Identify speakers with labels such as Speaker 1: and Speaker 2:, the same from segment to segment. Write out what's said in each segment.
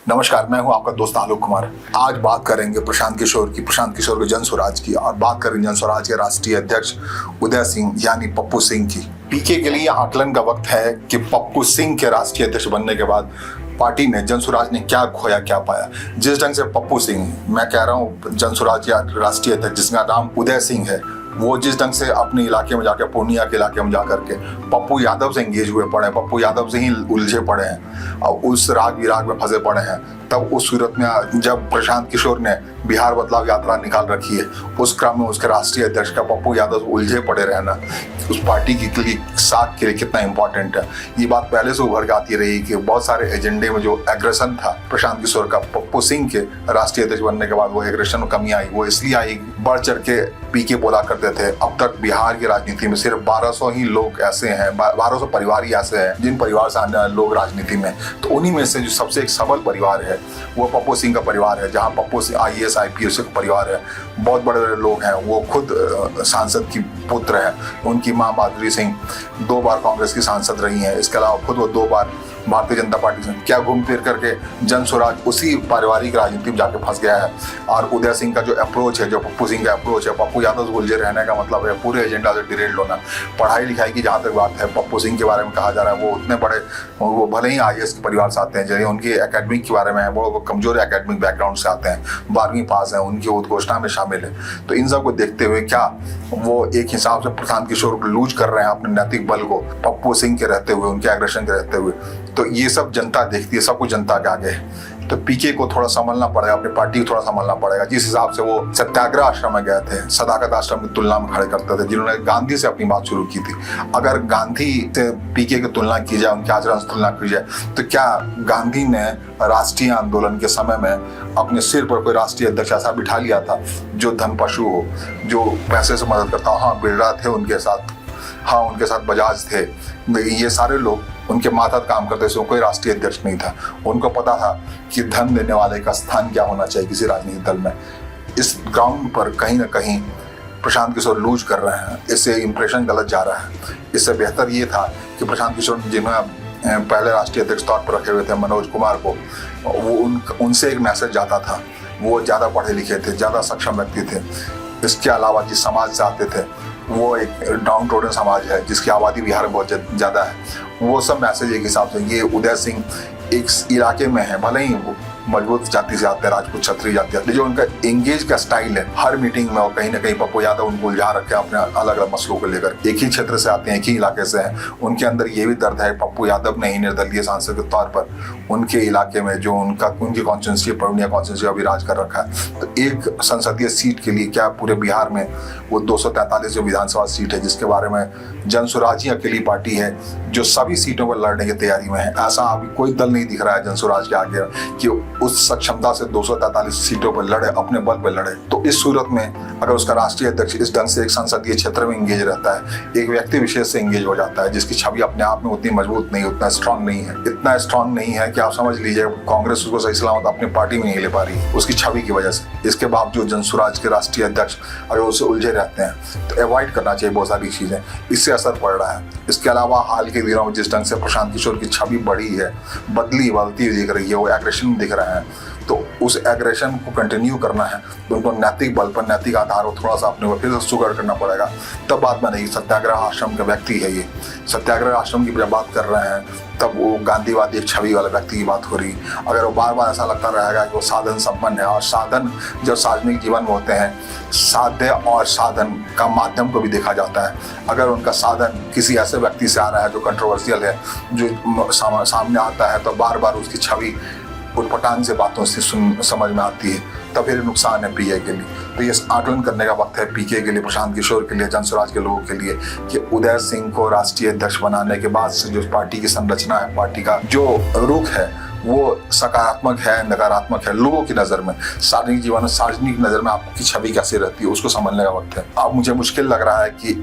Speaker 1: नमस्कार, मैं हूं आपका दोस्त आलोक कुमार। आज बात करेंगे प्रशांत किशोर के जन स्वराज की, और बात करेंगे जन स्वराज के राष्ट्रीय अध्यक्ष उदय सिंह यानी पप्पू सिंह की। पीके के लिए आकलन का वक्त है कि पप्पू सिंह के राष्ट्रीय अध्यक्ष बनने के बाद पार्टी ने, जन स्वराज ने क्या खोया क्या पाया। जिस ढंग से पप्पू सिंह, मैं कह रहा हूँ जन स्वराज या राष्ट्रीय अध्यक्ष जिसका नाम उदय सिंह है, वो जिस ढंग से अपने इलाके में जाकर, पूर्णिया के इलाके में जाकर के पप्पू यादव से एंगेज हुए पड़े हैं, पप्पू यादव से ही उलझे पड़े हैं और उस राग विराग में फंसे पड़े हैं, तब उस सूरत में जब प्रशांत किशोर ने बिहार बदलाव यात्रा निकाल रखी है, उस क्रम में उसके राष्ट्रीय अध्यक्ष का पप्पू यादव उलझे पड़े रहना उस पार्टी की साथ के लिए कितना इंपॉर्टेंट है। ये बात पहले से उभर के आती रही कि बहुत सारे एजेंडे में जो एग्रेशन था प्रशांत किशोर का, पप्पू सिंह के राष्ट्रीय अध्यक्ष बनने के बाद वो एग्रेशन में कमी आई। वो इसलिए आई, बढ़ चढ़ के पीके बोला करते थे। अब तक बिहार की राजनीति में सिर्फ 1200 ही लोग ऐसे हैं, 1200 परिवार ही ऐसे हैं जिन परिवार से आने वाले लोग राजनीति में, तो उन्हीं में से जो सबसे एक सबल परिवार है वो पप्पू सिंह का परिवार है, जहाँ पप्पू सिंह IAS IPS का परिवार है। बहुत बड़े बड़े लोग हैं, वो खुद सांसद की पुत्र है, उनकी माँ माधुरी सिंह 2 बार कांग्रेस की सांसद रही हैं। इसके अलावा खुद वो 2 बार भारतीय जनता पार्टी से क्या घूम फिर करके जन स्वराज उसी पारिवारिक राजनीति में जाके फंस गया है। और उदय सिंह का जो अप्रोच है, जो पप्पू सिंह का अप्रोच है, पप्पू यादव उलझे रहने का मतलब है पूरे एजेंडा से डिरेल्ड होना। पढ़ाई लिखाई की जहाँ तक बात है, पप्पू सिंह के बारे में कहा जा रहा है वो उतने बड़े, वो भले ही IAS के परिवार से आते हैं, जैसे उनकी एकेडमिक के बारे में है, वो कमजोर एकेडमिक बैकग्राउंड से आते हैं, 12वीं पास है, उनकी उद्घोषणा में शामिल है। तो इन सब को देखते हुए क्या वो एक हिसाब से प्रशांत किशोर को लूज कर रहे हैं अपने नैतिक बल को, पप्पू सिंह के रहते हुए, उनके एग्रेशन के रहते हुए। तो ये सब जनता देखती है, सब कुछ जनता के आगे है। तो पीके को थोड़ा संभलना पड़ेगा, अपनी पार्टी को थोड़ा संभलना पड़ेगा। जिस हिसाब से वो सत्याग्रह आश्रम में गए थे, सदाकत आश्रम की तुलना में खड़े करते थे, जिन्होंने गांधी से अपनी बात शुरू की थी। अगर गांधी से पीके की तुलना की जाए, उनके आचरण से तुलना की जाए, तो क्या गांधी ने राष्ट्रीय आंदोलन के समय में अपने सिर पर कोई राष्ट्रीय अध्यक्ष ऐसा बिठा लिया था जो धन पशु हो, जो पैसे से मदद करता हो? हाँ, बिरला थे उनके साथ, हाँ उनके साथ बजाज थे, ये सारे लोग उनके मातहत काम करते थे, कोई राष्ट्रीय अध्यक्ष नहीं था। उनको पता था कि धन देने वाले का स्थान क्या होना चाहिए किसी राजनीतिक दल में। इस ग्राउंड पर कहीं ना कहीं प्रशांत किशोर लूज कर रहे हैं, इससे इंप्रेशन गलत जा रहा है। इससे बेहतर ये था कि प्रशांत किशोर जिन्होंने पहले राष्ट्रीय अध्यक्ष तौर पर रखे हुए थे मनोज कुमार को, वो उनसे एक मैसेज जाता था। वो ज़्यादा पढ़े लिखे थे, ज़्यादा सक्षम व्यक्ति थे। इसके अलावा जिस समाज से आते थे वो एक डाउन टोडन समाज है जिसकी आबादी बिहार में बहुत ज़्यादा है। वो सब मैसेज एक हिसाब से, ये उदय सिंह एक इलाके में है, भले ही वो मजबूत जाति से आते हैं, राजपूत क्षत्रिय जाति से, जो उनका एंगेज का स्टाइल है, हर मीटिंग में वो कहीं ना कहीं पप्पू यादव उनको उलझा रखे अपने अलग अलग मसलों को लेकर। एक ही क्षेत्र से आते हैं, एक ही इलाके से हैं, उनके अंदर ये भी दर्द है। पप्पू यादव ने ही निर्दलीय सांसद के तौर पर उनके इलाके में जो उनकी कॉन्स्टिट्यूंसी, पूर्णिया कॉन्स्टिट्यूंसी अभी राज कर रखा है। तो एक संसदीय सीट के लिए क्या पूरे बिहार में वो 243 जो विधानसभा सीट है, जिसके बारे में जन स्वराज ही अकेली पार्टी है जो सभी सीटों पर लड़ने की तैयारी में है। ऐसा अभी कोई दल नहीं दिख रहा है जन स्वराज के आगे कि उस सक्षमता से 243 सीटों पर लड़े, अपने बल पर लड़े। तो इस सूरत में अगर उसका राष्ट्रीय अध्यक्ष इस ढंग से एक संसदीय क्षेत्र में एंगेज रहता है, एक व्यक्ति विशेष से एंगेज हो जाता है जिसकी छवि अपने आप में उतनी मजबूत नहीं, उतना स्ट्रांग नहीं है, इतना स्ट्रांग नहीं है कि आप समझ लीजिए कांग्रेस उसको सही सलामत अपनी पार्टी में नहीं ले पा रही उसकी छवि की वजह से। इसके बावजूद जन स्वराज के राष्ट्रीय अध्यक्ष अगर उससे उलझे रहते हैं तो अवॉइड करना चाहिए बहुत सारी चीजें, इससे असर पड़ रहा है। इसके अलावा हाल के दिनों में जिस ढंग से प्रशांत किशोर की छवि बढ़ी है, बदलती दिख रही है, वो एग्रेशन दिख रहा है, तो उस एग्रेशन को कंटिन्यू करना है तो उनको नैतिक बल पर, नैतिक आधार को थोड़ा सा अपने को फिर से सुगढ़ करना पड़ेगा, तब बात बनेगी। सत्याग्रह आश्रम का व्यक्ति है, ये सत्याग्रह आश्रम की जब बात कर रहे हैं तब वो गांधीवादी एक छवि वाले व्यक्ति की बात हो रही। अगर वो बार बार ऐसा लगता रहेगा कि वो साधन संपन्न है, और साधन जब सार्वजनिक जीवन में होते हैं, साध्य और साधन का माध्यम को भी देखा जाता है। अगर उनका साधन किसी ऐसे व्यक्ति से आ रहा है जो कंट्रोवर्शियल है, जो सामने आता है, तो बार बार उसकी छवि उटपटांग से बातों से समझ में आती है, तब फिर नुकसान है पीके के लिए। तो ये आकलन करने का वक्त है पीके के लिए, प्रशांत किशोर के लिए, जन स्वराज के लोगों के लिए, कि उदय सिंह को राष्ट्रीय अध्यक्ष बनाने के बाद से जो पार्टी की संरचना है, पार्टी का जो रुख है, वो सकारात्मक है, नकारात्मक है लोगों की नजर में, सार्वजनिक जीवन में, सार्वजनिक नजर में आपकी छवि कैसे रहती है, उसको समझने का वक्त है। अब मुझे मुश्किल लग रहा है कि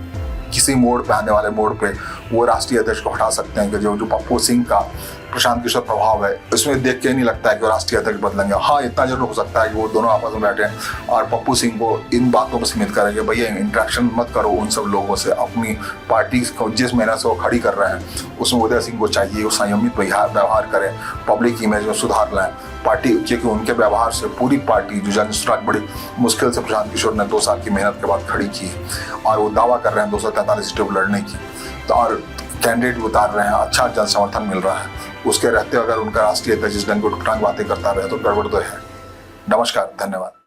Speaker 1: किसी मोड़ पे, आने वाले मोड़ पे वो राष्ट्रीय अध्यक्ष को हटा सकते हैं कि जो पप्पू सिंह का प्रशांत किशोर प्रभाव है, इसमें देख के नहीं लगता है कि वो राष्ट्रीय अध्यक्ष बदलेंगे। हाँ, इतना जरूर हो सकता है कि वो दोनों आपस में बैठे और पप्पू सिंह को इन बातों में सीमित करेंगे, भैया इंटरेक्शन मत करो उन सब लोगों से, अपनी पार्टी को जिस मेहनत से वो खड़ी कर रहे हैं उसमें उदय सिंह को चाहिए वो संयमित व्यवहार करें, पब्लिक इमेज में सुधार लाएं पार्टी, क्योंकि उनके व्यवहार से पूरी पार्टी जो जनसुराज बड़ी मुश्किल से प्रशांत किशोर ने 2 साल की मेहनत के बाद खड़ी की और वो दावा कर रहे हैं 243 सीटों पर लड़ने की, तो और कैंडिडेट उतार रहे हैं, अच्छा जन समर्थन मिल रहा है, उसके रहते अगर उनका राष्ट्रीय अध्यक्ष इस ढंग को टुकटांग बातें करता रहे तो गड़बड़ तो है। नमस्कार, धन्यवाद।